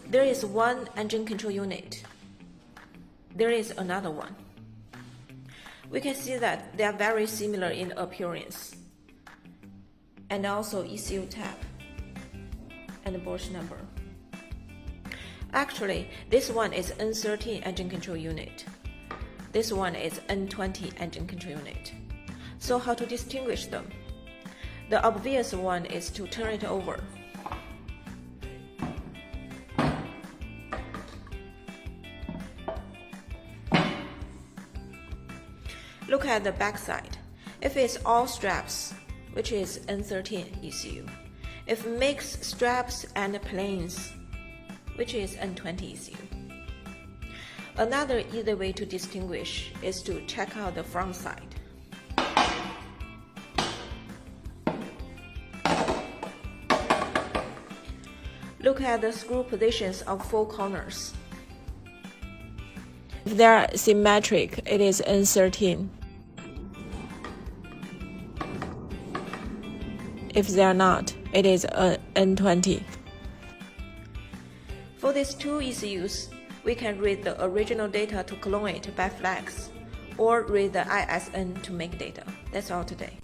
there is one engine control unit. There is another one. We can see that they are very similar in appearance, and also ECU tab and Bosch number. Actually, this one is N13 engine control unit. This one is N20 engine control unit. So how to distinguish them? The obvious one is to turn it over. Look at the back side. If it's all straps, which is N13 ECU. If mixed straps and planes, which is N20 ECU. Another easy way to distinguish is to check out the front side. Look at the screw positions of 4 corners. If they are symmetric, it is N13. If they are not, it is N20. For these two ECUs, we can read the original data to clone it by flags, or read the ISN to make data. That's all today.